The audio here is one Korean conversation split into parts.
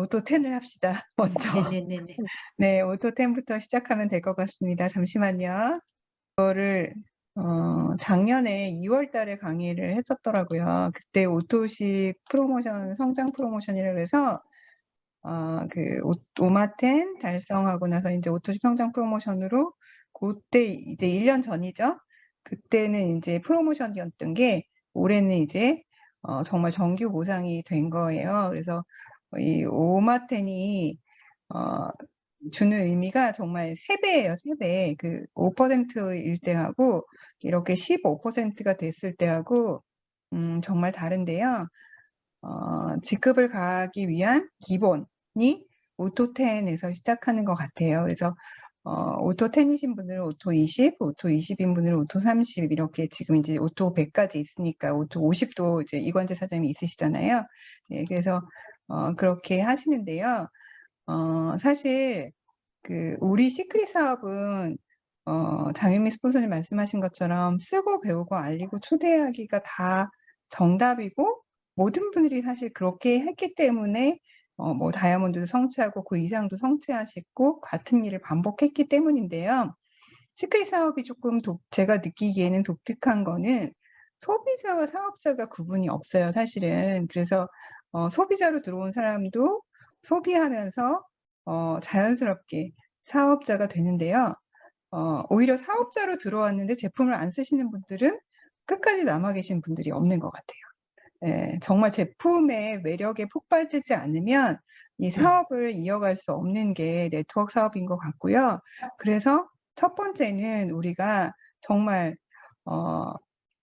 오토 10을 합시다. 먼저. 네네네네. 네, 오토 10부터 시작하면 될 것 같습니다. 잠시만요. 이거를 작년에 2월 달에 강의를 했었더라고요. 그때 오토식 프로모션, 성장 프로모션이라고 해서 그 오마10 달성하고 나서 이제 오토식 성장 프로모션으로 그때 이제 1년 전이죠. 그때는 이제 프로모션이었던 게 올해는 이제 정말 정규 보상이 된 거예요. 그래서 이 오마10이 주는 의미가 정말 3배예요, 3배. 그 5%일 때하고 이렇게 15%가 됐을 때하고 정말 다른데요. 직급을 가기 위한 기본이 오토 10에서 시작하는 것 같아요. 그래서 오토 10이신 분들은 오토 20, 오토 20인 분들은 오토 30 이렇게 지금 이제 오토 100까지 있으니까 오토 50도 이제 이관재 사장님이 있으시잖아요. 네, 그래서 그렇게 하시는데요. 사실 그 우리 시크릿 사업은 장윤미 스폰서님 말씀하신 것처럼 쓰고 배우고 알리고 초대하기가 다 정답이고 모든 분들이 사실 그렇게 했기 때문에 뭐 다이아몬드도 성취하고 그 이상도 성취하시고 같은 일을 반복했기 때문인데요. 시크릿 사업이 조금 제가 느끼기에는 독특한 거는 소비자와 사업자가 구분이 없어요, 사실은. 그래서 소비자로 들어온 사람도 소비하면서 자연스럽게 사업자가 되는데요. 오히려 사업자로 들어왔는데 제품을 안 쓰시는 분들은 끝까지 남아 계신 분들이 없는 것 같아요. 예, 정말 제품의 매력에 폭발되지 않으면 이 사업을 이어갈 수 없는 게 네트워크 사업인 것 같고요. 그래서 첫 번째는 우리가 정말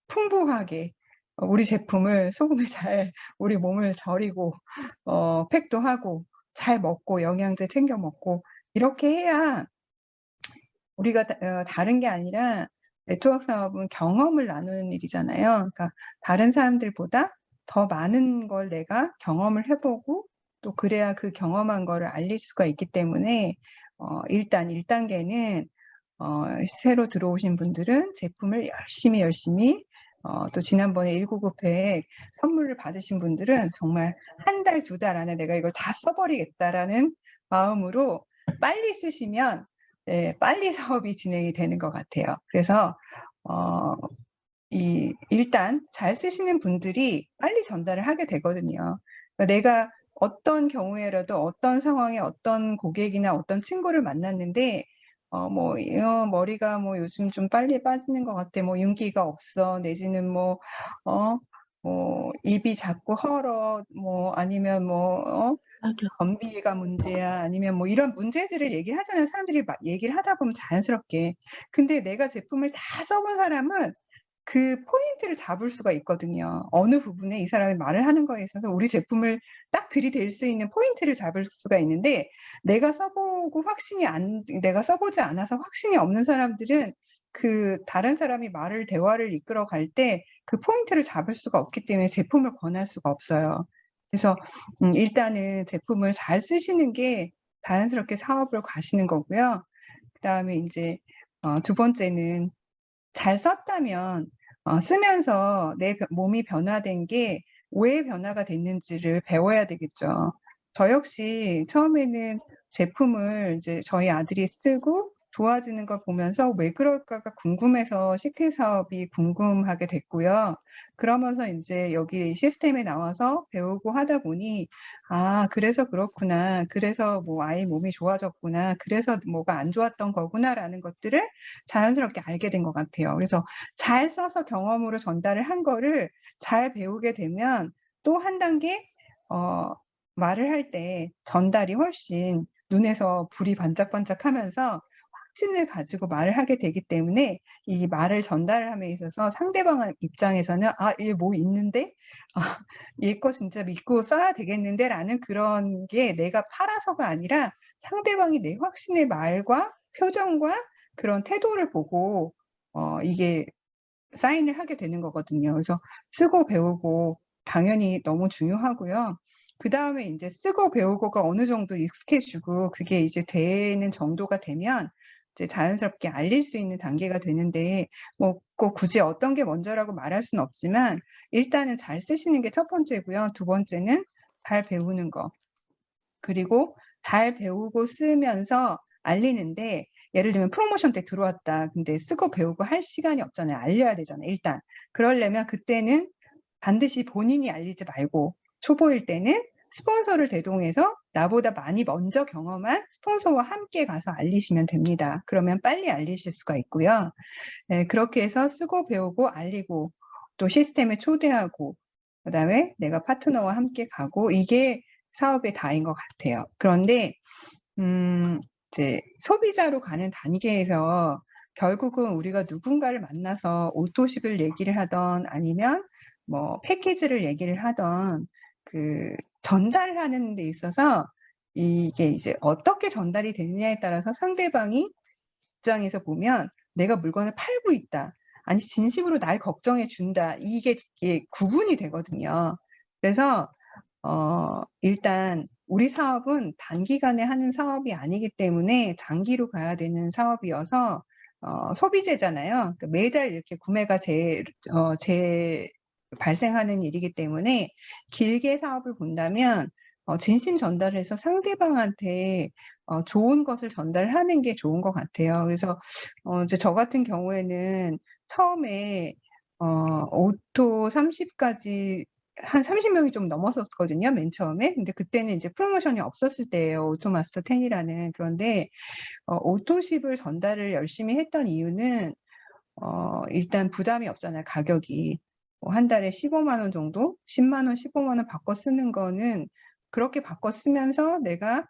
풍부하게 우리 제품을 소금에 잘 우리 몸을 절이고 팩도 하고 잘 먹고 영양제 챙겨 먹고 이렇게 해야 우리가 다른 게 아니라 네트워크 사업은 경험을 나누는 일이잖아요. 그러니까 다른 사람들보다 더 많은 걸 내가 경험을 해보고 또 그래야 그 경험한 거를 알릴 수가 있기 때문에 일단 1단계는 새로 들어오신 분들은 제품을 열심히 또 지난번에 199회 선물을 받으신 분들은 정말 한 달, 2달 안에 내가 이걸 다 써버리겠다라는 마음으로 빨리 쓰시면 네, 빨리 사업이 진행이 되는 것 같아요. 그래서 일단 잘 쓰시는 분들이 빨리 전달을 하게 되거든요. 그러니까 내가 어떤 경우에라도 어떤 상황에 어떤 고객이나 어떤 친구를 만났는데 머리가 뭐 요즘 좀 빨리 빠지는 것 같아. 뭐 윤기가 없어. 내지는 입이 자꾸 헐어. 아니면 변비가 문제야. 아니면 이런 문제들을 얘기를 하잖아요. 사람들이 막 얘기를 하다 보면 자연스럽게. 근데 내가 제품을 다 써본 사람은 그 포인트를 잡을 수가 있거든요. 어느 부분에 이 사람이 말을 하는 거에 있어서 우리 제품을 딱 들이댈 수 있는 포인트를 잡을 수가 있는데 내가 써보지 않아서 확신이 없는 사람들은 그 다른 사람이 대화를 이끌어 갈 때 그 포인트를 잡을 수가 없기 때문에 제품을 권할 수가 없어요. 그래서 일단은 제품을 잘 쓰시는 게 자연스럽게 사업을 가시는 거고요. 그다음에 이제 두 번째는 잘 썼다면 쓰면서 내 몸이 변화된 게 왜 변화가 됐는지를 배워야 되겠죠. 저 역시 처음에는 제품을 이제 저희 아들이 쓰고 좋아지는 걸 보면서 왜 그럴까가 궁금해서 시크 사업이 궁금하게 됐고요. 그러면서 이제 여기 시스템에 나와서 배우고 하다 보니 그래서 그렇구나. 그래서 뭐 아이 몸이 좋아졌구나. 그래서 뭐가 안 좋았던 거구나라는 것들을 자연스럽게 알게 된 것 같아요. 그래서 잘 써서 경험으로 전달을 한 거를 잘 배우게 되면 또 한 단계 말을 할 때 전달이 훨씬 눈에서 불이 반짝반짝하면서 확신을 가지고 말을 하게 되기 때문에 이 말을 전달함에 있어서 상대방 입장에서는 얘 뭐 있는데 얘 거 진짜 믿고 써야 되겠는데 라는 그런 게 내가 팔아서가 아니라 상대방이 내 확신의 말과 표정과 그런 태도를 보고 이게 사인을 하게 되는 거거든요. 그래서 쓰고 배우고 당연히 너무 중요하고요. 그 다음에 이제 쓰고 배우고가 어느 정도 익숙해지고 그게 이제 되는 정도가 되면 이제 자연스럽게 알릴 수 있는 단계가 되는데 꼭 굳이 어떤 게 먼저라고 말할 수는 없지만 일단은 잘 쓰시는 게 첫 번째고요. 두 번째는 잘 배우는 거. 그리고 잘 배우고 쓰면서 알리는데, 예를 들면 프로모션 때 들어왔다. 근데 쓰고 배우고 할 시간이 없잖아요. 알려야 되잖아요, 일단. 그러려면 그때는 반드시 본인이 알리지 말고, 초보일 때는 스폰서를 대동해서 나보다 많이 먼저 경험한 스폰서와 함께 가서 알리시면 됩니다. 그러면 빨리 알리실 수가 있고요. 네, 그렇게 해서 쓰고 배우고 알리고 또 시스템에 초대하고 그다음에 내가 파트너와 함께 가고, 이게 사업의 다인 것 같아요. 그런데 이제 소비자로 가는 단계에서 결국은 우리가 누군가를 만나서 오토십을 얘기를 하던 아니면 뭐 패키지를 얘기를 하던 그 전달하는 데 있어서 이게 이제 어떻게 전달이 되느냐에 따라서 상대방이 입장에서 보면 내가 물건을 팔고 있다, 아니 진심으로 날 걱정해 준다, 이게 구분이 되거든요. 그래서 일단 우리 사업은 단기간에 하는 사업이 아니기 때문에 장기로 가야 되는 사업이어서 소비재잖아요. 그러니까 매달 이렇게 구매가 발생하는 일이기 때문에 길게 사업을 본다면 진심 전달해서 상대방한테 좋은 것을 전달하는 게 좋은 것 같아요. 그래서 이제 저 같은 경우에는 처음에 오토 30까지 한 30명이 좀 넘었었거든요, 맨 처음에. 근데 그때는 이제 프로모션이 없었을 때예요, 오토마스터 10이라는. 그런데 오토십을 전달을 열심히 했던 이유는 일단 부담이 없잖아요, 가격이. 한 달에 15만 원 정도, 10만 원, 15만 원 바꿔 쓰는 거는 그렇게 바꿔 쓰면서 내가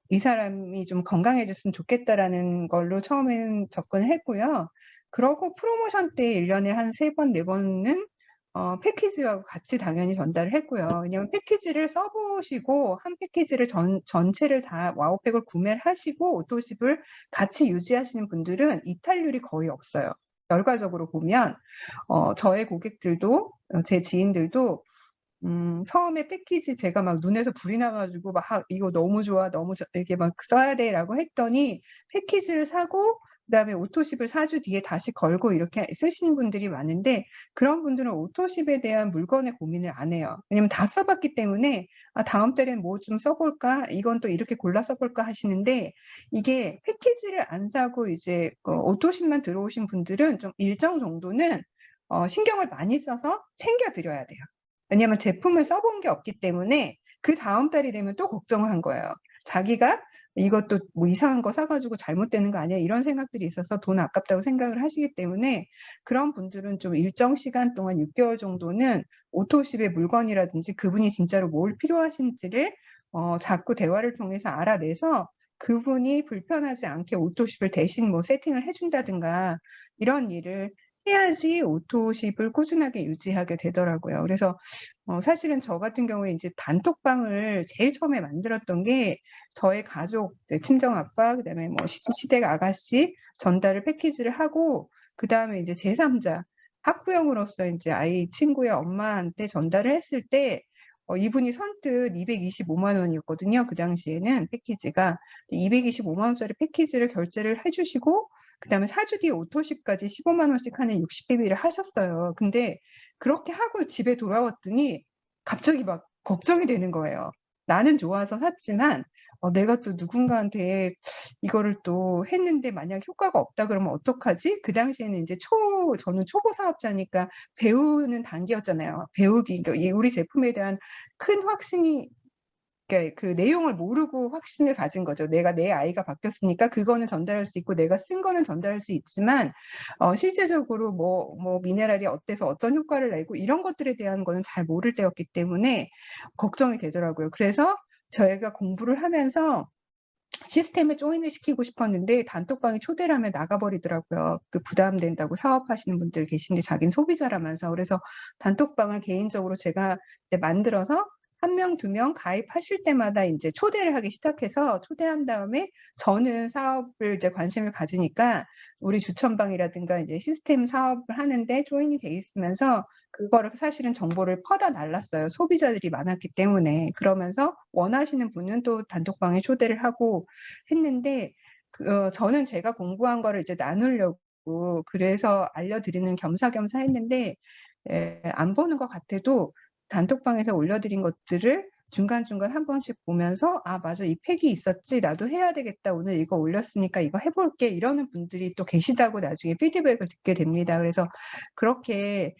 이 사람이 좀 건강해졌으면 좋겠다라는 걸로 처음에는 접근을 했고요. 그러고 프로모션 때 1년에 한 3번, 4번은 패키지와 같이 당연히 전달을 했고요. 왜냐면 패키지를 써보시고 한 패키지를 전체를 다 와우팩을 구매를 하시고 오토십을 같이 유지하시는 분들은 이탈률이 거의 없어요. 결과적으로 보면 저의 고객들도 제 지인들도 처음에 패키지 제가 막 눈에서 불이 나가지고 막 이거 너무 좋아, 이렇게 막 써야 돼라고 했더니 패키지를 사고 그다음에 오토십을 4주 뒤에 다시 걸고 이렇게 쓰시는 분들이 많은데, 그런 분들은 오토십에 대한 물건의 고민을 안 해요. 왜냐면 다 써봤기 때문에 다음 달엔 뭐 좀 써볼까, 이건 또 이렇게 골라 써볼까 하시는데, 이게 패키지를 안 사고 이제 오토십만 들어오신 분들은 좀 일정 정도는 신경을 많이 써서 챙겨드려야 돼요. 왜냐면 제품을 써본 게 없기 때문에 그 다음 달이 되면 또 걱정을 한 거예요. 자기가 이것도 뭐 이상한 거 사가지고 잘못되는 거 아니야, 이런 생각들이 있어서 돈 아깝다고 생각을 하시기 때문에, 그런 분들은 좀 일정 시간 동안 6개월 정도는 오토십의 물건이라든지 그분이 진짜로 뭘 필요하신지를 자꾸 대화를 통해서 알아내서 그분이 불편하지 않게 오토십을 대신 뭐 세팅을 해준다든가 이런 일을 해야지 오토십을 꾸준하게 유지하게 되더라고요. 그래서 사실은 저 같은 경우에 이제 단톡방을 제일 처음에 만들었던 게 저의 가족, 친정 아빠, 그다음에 뭐 시댁 아가씨 전달을 패키지를 하고, 그다음에 이제 제3자 학부형으로서 이제 아이 친구의 엄마한테 전달을 했을 때 이분이 선뜻 225만 원이었거든요. 그 당시에는 패키지가 225만 원짜리 패키지를 결제를 해주시고, 그다음에 4주 뒤에 오토십까지 15만 원씩 하는 60BB를 하셨어요. 근데 그렇게 하고 집에 돌아왔더니 갑자기 막 걱정이 되는 거예요. 나는 좋아서 샀지만 내가 또 누군가한테 이거를 또 했는데 만약 효과가 없다 그러면 어떡하지? 그 당시에는 이제 저는 초보 사업자니까 배우는 단계였잖아요. 배우기, 그러니까 우리 제품에 대한 큰 확신이, 그러니까 그 내용을 모르고 확신을 가진 거죠. 내 아이가 바뀌었으니까 그거는 전달할 수 있고 내가 쓴 거는 전달할 수 있지만 실제적으로 뭐 미네랄이 어때서 어떤 효과를 내고 이런 것들에 대한 거는 잘 모를 때였기 때문에 걱정이 되더라고요. 그래서 저희가 공부를 하면서 시스템에 조인을 시키고 싶었는데 단톡방에 초대를 하면 나가버리더라고요. 그 부담된다고, 사업하시는 분들 계신데 자기는 소비자라면서. 그래서 단톡방을 개인적으로 제가 이제 만들어서 1명, 2명 가입하실 때마다 이제 초대를 하기 시작해서, 초대한 다음에 저는 사업을 이제 관심을 가지니까 우리 주천방이라든가 이제 시스템 사업을 하는데 조인이 돼 있으면서 그거를 사실은 정보를 퍼다 날랐어요. 소비자들이 많았기 때문에. 그러면서 원하시는 분은 또 단톡방에 초대를 하고 했는데, 저는 제가 공부한 거를 이제 나누려고 그래서 알려드리는 겸사겸사 했는데 안 보는 것 같아도 단톡방에서 올려드린 것들을 중간중간 한 번씩 보면서 '아 맞아. 이 팩이 있었지. 나도 해야 되겠다. 오늘 이거 올렸으니까 이거 해 볼게.' 이러는 분들이 또 계시다고 나중에 피드백을 듣게 됩니다. 그래서 그렇게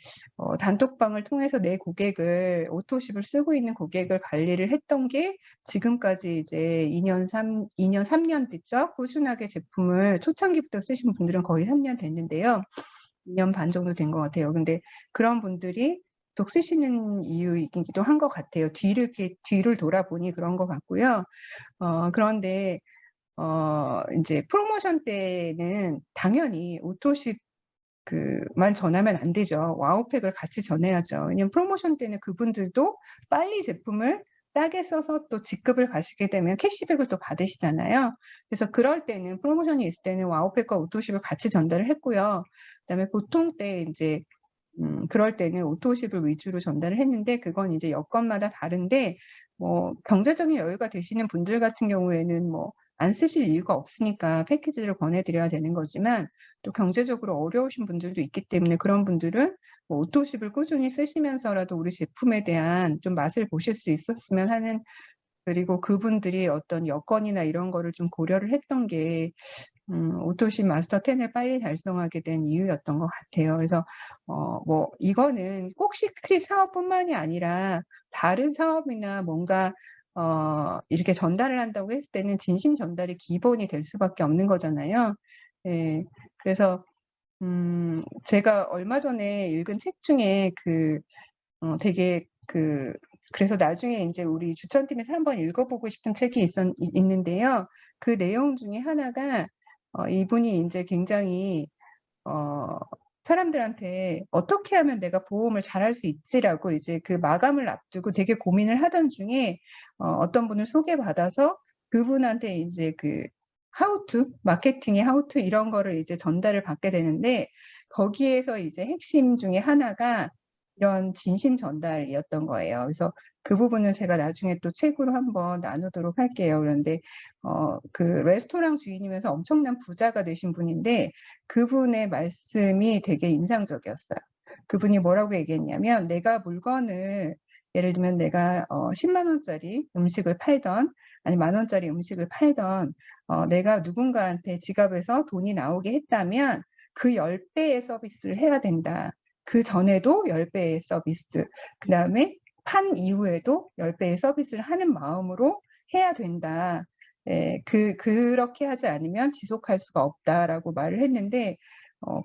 단톡방을 통해서 내 고객을 오토십을 쓰고 있는 고객을 관리를 했던 게 지금까지 이제 2년 3년 됐죠. 꾸준하게 제품을 초창기부터 쓰신 분들은 거의 3년 됐는데요. 2년 반 정도 된 것 같아요. 근데 그런 분들이 계속 쓰시는 이유이기도 한 것 같아요. 뒤를 돌아보니 그런 것 같고요. 그런데 이제 프로모션 때는 당연히 오토십 만 전하면 안 되죠. 와우팩을 같이 전해야죠. 왜냐면 프로모션 때는 그분들도 빨리 제품을 싸게 써서 또 직급을 가시게 되면 캐시백을 또 받으시잖아요. 그래서 그럴 때는 프로모션이 있을 때는 와우팩과 오토십을 같이 전달을 했고요. 그다음에 보통 때 이제 그럴 때는 오토십을 위주로 전달을 했는데 그건 이제 여건마다 다른데 뭐 경제적인 여유가 되시는 분들 같은 경우에는 뭐 안 쓰실 이유가 없으니까 패키지를 권해드려야 되는 거지만 또 경제적으로 어려우신 분들도 있기 때문에 그런 분들은 뭐 오토십을 꾸준히 쓰시면서라도 우리 제품에 대한 좀 맛을 보실 수 있었으면 하는 그리고 그분들이 어떤 여건이나 이런 거를 좀 고려를 했던 게 오토십 마스터 10을 빨리 달성하게 된 이유였던 것 같아요. 그래서 뭐 이거는 꼭 시크릿 사업뿐만이 아니라 다른 사업이나 뭔가 이렇게 전달을 한다고 했을 때는 진심 전달이 기본이 될 수밖에 없는 거잖아요. 예. 그래서 제가 얼마 전에 읽은 책 중에 되게 그래서 나중에 이제 우리 추천팀에서 한번 읽어보고 싶은 책이 있는데요. 그 내용 중에 하나가 이분이 이제 굉장히 사람들한테 어떻게 하면 내가 보험을 잘할 수 있지라고 이제 그 마감을 앞두고 되게 고민을 하던 중에 어떤 분을 소개받아서 그분한테 이제 how to 마케팅의 how to 이런 거를 이제 전달을 받게 되는데 거기에서 이제 핵심 중에 하나가 이런 진심 전달이었던 거예요. 그래서 그 부분은 제가 나중에 또 책으로 한번 나누도록 할게요. 그런데 레스토랑 주인이면서 엄청난 부자가 되신 분인데 그분의 말씀이 되게 인상적이었어요. 그분이 뭐라고 얘기했냐면 내가 물건을 예를 들면 내가 10만 원짜리 음식을 팔던 아니 만 원짜리 음식을 팔던 내가 누군가한테 지갑에서 돈이 나오게 했다면 그 10배의 서비스를 해야 된다. 그 전에도 10배의 서비스, 그 다음에 판 이후에도 10배의 서비스를 하는 마음으로 해야 된다. 예, 그렇게 하지 않으면 지속할 수가 없다라고 말을 했는데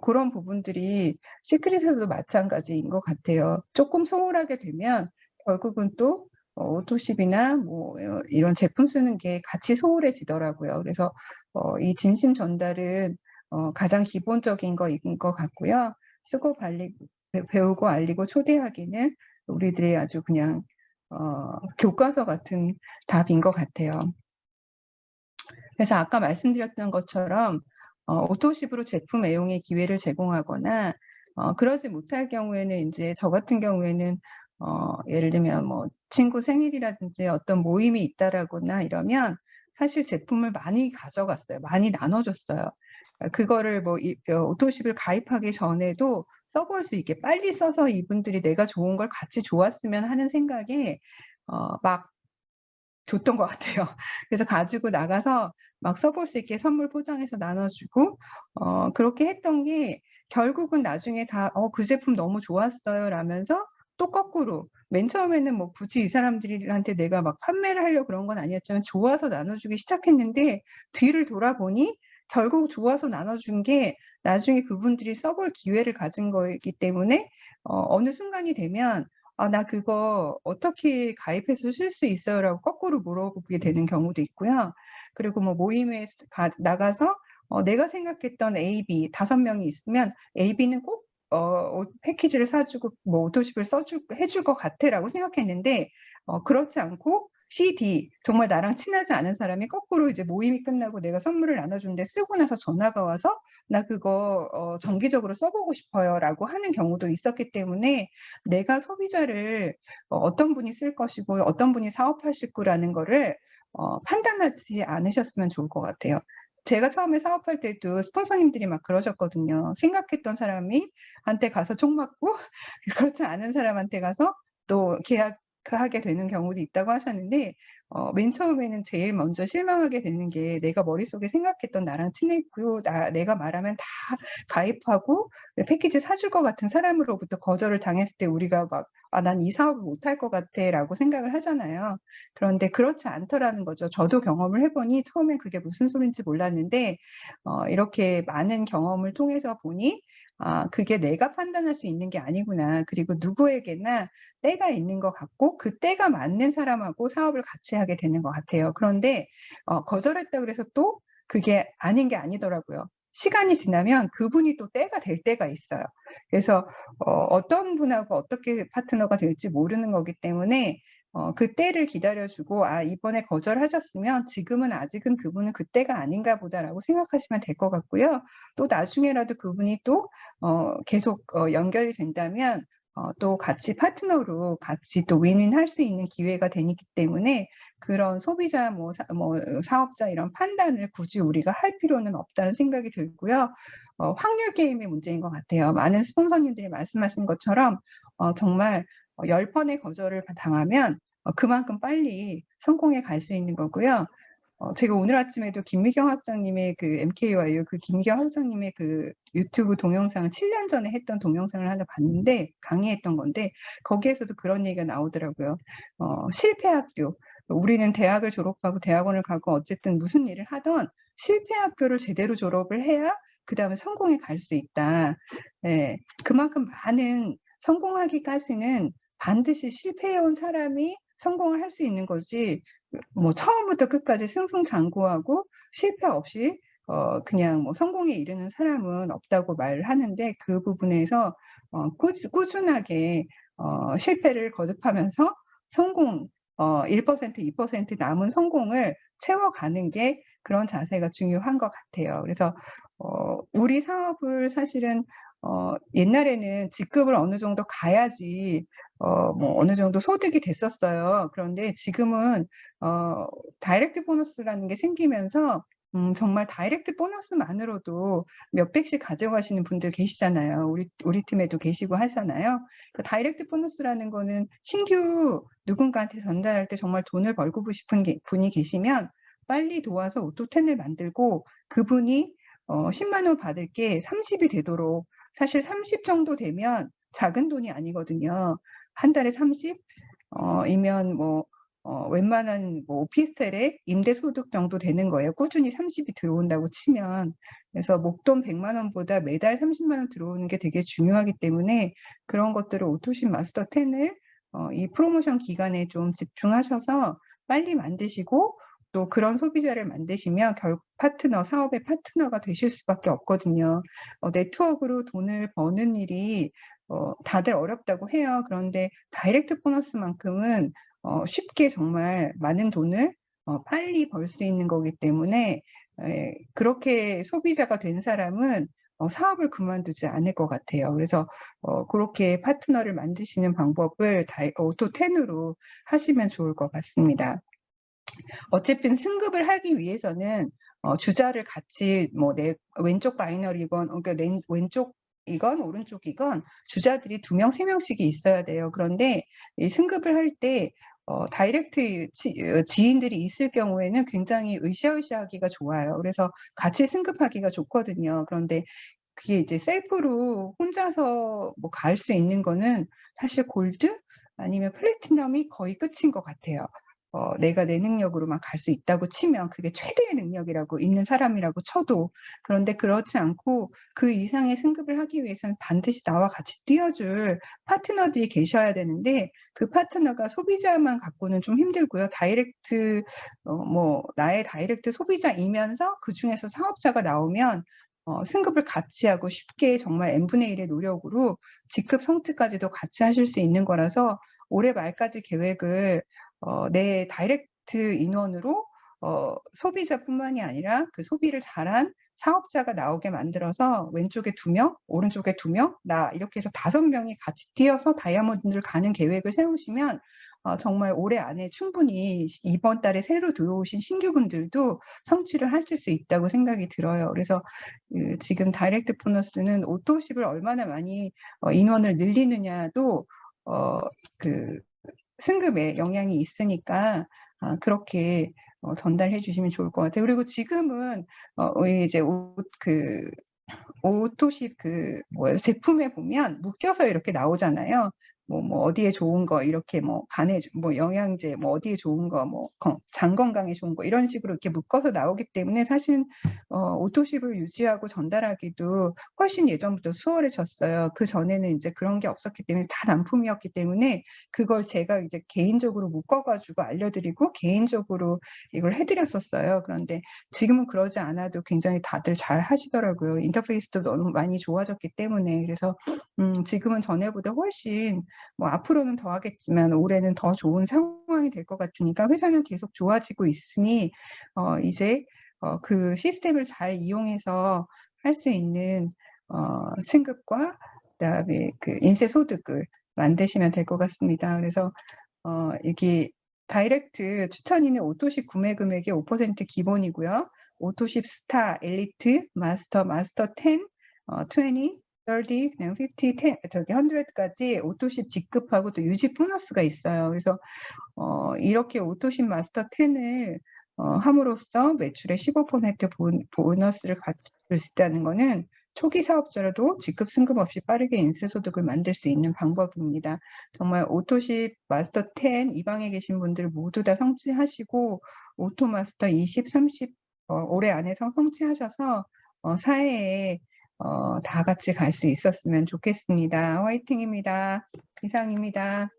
그런 부분들이 시크릿에서도 마찬가지인 것 같아요. 조금 소홀하게 되면 결국은 또 오토십이나 뭐 이런 제품 쓰는 게 같이 소홀해지더라고요. 그래서 이 진심 전달은 가장 기본적인 거인 것 같고요. 쓰고 배우고 알리고 초대하기는 우리들의 아주 그냥 교과서 같은 답인 것 같아요. 그래서 아까 말씀드렸던 것처럼 오토십으로 제품 애용의 기회를 제공하거나 그러지 못할 경우에는 이제 저 같은 경우에는 예를 들면 뭐 친구 생일이라든지 어떤 모임이 있다라거나 이러면 사실 제품을 많이 가져갔어요. 많이 나눠줬어요. 그거를 뭐 오토십을 가입하기 전에도 써볼 수 있게 빨리 써서 이분들이 내가 좋은 걸 같이 좋았으면 하는 생각에 막 줬던 것 같아요. 그래서 가지고 나가서 막 써볼 수 있게 선물 포장해서 나눠주고 그렇게 했던 게 결국은 나중에 다 그 제품 너무 좋았어요 라면서 또 거꾸로 맨 처음에는 뭐 굳이 이 사람들한테 내가 막 판매를 하려고 그런 건 아니었지만 좋아서 나눠주기 시작했는데 뒤를 돌아보니 결국 좋아서 나눠준 게 나중에 그분들이 써볼 기회를 가진 거이기 때문에 어느 순간이 되면 나 그거 어떻게 가입해서 쓸 수 있어요? 라고 거꾸로 물어보게 되는 경우도 있고요. 그리고 뭐 모임에 나가서 내가 생각했던 A, B 5명이 있으면 A, B는 꼭 패키지를 사주고 뭐 오토십을 해줄 것 같아라고 생각했는데 그렇지 않고 C, D 정말 나랑 친하지 않은 사람이 거꾸로 이제 모임이 끝나고 내가 선물을 나눠주는데 쓰고 나서 전화가 와서 나 그거 정기적으로 써보고 싶어요라고 하는 경우도 있었기 때문에 내가 소비자를 어떤 분이 쓸 것이고 어떤 분이 사업하실 거라는 거를 판단하지 않으셨으면 좋을 것 같아요. 제가 처음에 사업할 때도 스폰서님들이 막 그러셨거든요. 생각했던 사람이 한테 가서 총 맞고 그렇지 않은 사람한테 가서 또 계약 하게 되는 경우도 있다고 하셨는데 맨 처음에는 제일 먼저 실망하게 되는 게 내가 머릿속에 생각했던 나랑 친했고 내가 말하면 다 가입하고 패키지 사줄 것 같은 사람으로부터 거절을 당했을 때 우리가 막 난 이 사업을 못할 것 같아라고 생각을 하잖아요. 그런데 그렇지 않더라는 거죠. 저도 경험을 해보니 처음엔 그게 무슨 소린지 몰랐는데 이렇게 많은 경험을 통해서 보니 그게 내가 판단할 수 있는 게 아니구나. 그리고 누구에게나 때가 있는 것 같고 그 때가 맞는 사람하고 사업을 같이 하게 되는 것 같아요. 그런데 거절했다고 해서 또 그게 아닌 게 아니더라고요. 시간이 지나면 그분이 또 때가 될 때가 있어요. 그래서 어떤 분하고 어떻게 파트너가 될지 모르는 거기 때문에 그 때를 기다려주고 이번에 거절하셨으면 지금은 아직은 그분은 그때가 아닌가 보다라고 생각하시면 될 것 같고요. 또 나중에라도 그분이 또 계속 연결이 된다면 또 같이 파트너로 같이 또 윈윈 할 수 있는 기회가 되기 때문에 그런 소비자 뭐 사업자 이런 판단을 굳이 우리가 할 필요는 없다는 생각이 들고요. 확률 게임의 문제인 것 같아요. 많은 스폰서님들이 말씀하신 것처럼 정말 10번의 거절을 당하면 그만큼 빨리 성공에 갈 수 있는 거고요. 제가 오늘 아침에도 김미경 학장님의 그 MKYU 그 김미경 학장님의 그 유튜브 동영상을 7년 전에 했던 동영상을 하나 봤는데 강의했던 건데 거기에서도 그런 얘기가 나오더라고요. 실패 학교. 우리는 대학을 졸업하고 대학원을 가고 어쨌든 무슨 일을 하던 실패 학교를 제대로 졸업을 해야 그 다음에 성공에 갈 수 있다. 네, 그만큼 많은 성공하기까지는 반드시 실패해온 사람이 성공을 할 수 있는 거지 뭐 처음부터 끝까지 승승장구하고 실패 없이 그냥 뭐 성공에 이르는 사람은 없다고 말을 하는데 그 부분에서 꾸준하게 실패를 거듭하면서 성공 1%, 2% 남은 성공을 채워가는 게 그런 자세가 중요한 것 같아요. 그래서 우리 사업을 사실은 옛날에는 직급을 어느 정도 가야지 뭐 어느 정도 소득이 됐었어요. 그런데 지금은 다이렉트 보너스라는 게 생기면서 정말 다이렉트 보너스만으로도 몇백씩 가져가시는 분들 계시잖아요. 우리 팀에도 계시고 하잖아요. 그 다이렉트 보너스라는 거는 신규 누군가한테 전달할 때 정말 돈을 벌고 싶은 분이 계시면 빨리 도와서 오토10을 만들고 그분이 10만 원 받을 게 30이 되도록 사실 30 정도 되면 작은 돈이 아니거든요. 한 달에 30? 이면 뭐 웬만한 뭐 오피스텔의 임대소득 정도 되는 거예요. 꾸준히 30이 들어온다고 치면. 그래서 목돈 100만 원보다 매달 30만 원 들어오는 게 되게 중요하기 때문에 그런 것들을 오토신 마스터 10을 이 프로모션 기간에 좀 집중하셔서 빨리 만드시고 또 그런 소비자를 만드시면 결국 사업의 파트너가 되실 수밖에 없거든요. 네트워크로 돈을 버는 일이 다들 어렵다고 해요. 그런데 다이렉트 보너스만큼은 쉽게 정말 많은 돈을 빨리 벌 수 있는 거기 때문에 그렇게 소비자가 된 사람은 사업을 그만두지 않을 것 같아요. 그래서 그렇게 파트너를 만드시는 방법을 오토10으로 하시면 좋을 것 같습니다. 어쨌든 승급을 하기 위해서는 주자를 같이 뭐 내 왼쪽 바이너리건 그러니까 왼쪽이건 오른쪽이건 주자들이 2명, 3명씩이 있어야 돼요. 그런데 이 승급을 할 때 다이렉트 지인들이 있을 경우에는 굉장히 으쌰으쌰하기가 좋아요. 그래서 같이 승급하기가 좋거든요. 그런데 그게 이제 셀프로 혼자서 뭐 갈 수 있는 거는 사실 골드 아니면 플래티넘이 거의 끝인 것 같아요. 내가 내 능력으로만 갈 수 있다고 치면 그게 최대의 능력이라고 있는 사람이라고 쳐도 그런데 그렇지 않고 그 이상의 승급을 하기 위해서는 반드시 나와 같이 뛰어줄 파트너들이 계셔야 되는데 그 파트너가 소비자만 갖고는 좀 힘들고요. 다이렉트 뭐 나의 다이렉트 소비자이면서 그 중에서 사업자가 나오면 승급을 같이 하고 쉽게 정말 n분의 1의 노력으로 직급 성취까지도 같이 하실 수 있는 거라서 올해 말까지 계획을 내 다이렉트 인원으로 소비자뿐만이 아니라 그 소비를 잘한 사업자가 나오게 만들어서 왼쪽에 2명, 오른쪽에 2명, 나 이렇게 해서 5명이 같이 뛰어서 다이아몬드를 가는 계획을 세우시면 정말 올해 안에 충분히 이번 달에 새로 들어오신 신규분들도 성취를 하실 수 있다고 생각이 들어요. 그래서 지금 다이렉트 보너스는 오토십을 얼마나 많이 인원을 늘리느냐도 그 승급에 영향이 있으니까 그렇게 전달해 주시면 좋을 것 같아요. 그리고 지금은 이제 오토십 제품에 보면 묶여서 이렇게 나오잖아요. 뭐 어디에 좋은 거 이렇게 뭐 간에 뭐 영양제 뭐 어디에 좋은 거 뭐 장 건강에 좋은 거 이런 식으로 이렇게 묶어서 나오기 때문에 사실은 오토십을 유지하고 전달하기도 훨씬 예전부터 수월해졌어요. 그 전에는 이제 그런 게 없었기 때문에 다 납품이었기 때문에 그걸 제가 이제 개인적으로 묶어가지고 알려드리고 개인적으로 이걸 해드렸었어요. 그런데 지금은 그러지 않아도 굉장히 다들 잘 하시더라고요. 인터페이스도 너무 많이 좋아졌기 때문에. 그래서 지금은 전에보다 훨씬 뭐 앞으로는 더 하겠지만 올해는 더 좋은 상황이 될 것 같으니까 회사는 계속 좋아지고 있으니 이제 그 시스템을 잘 이용해서 할 수 있는 승급과 그다음에 그 인쇄 소득을 만드시면 될 것 같습니다. 그래서 이게 다이렉트 추천인의 오토십 구매 금액의 5% 기본이고요. 오토십 스타, 엘리트, 마스터 10, 20, 30, 그냥 50, 10, 저기 100까지 오토십 직급하고 또 유지 보너스가 있어요. 그래서 이렇게 오토십 마스터 10을 함으로써 매출의 15% 보너스를 가질 수 있다는 거는 초기 사업자라도 직급 승급 없이 빠르게 인쇄소득을 만들 수 있는 방법입니다. 정말 오토십 마스터 10 이 방에 계신 분들 모두 다 성취하시고 오토마스터 20, 30 올해 안에서 성취하셔서 사회에 다 같이 갈 수 있었으면 좋겠습니다. 화이팅입니다. 이상입니다.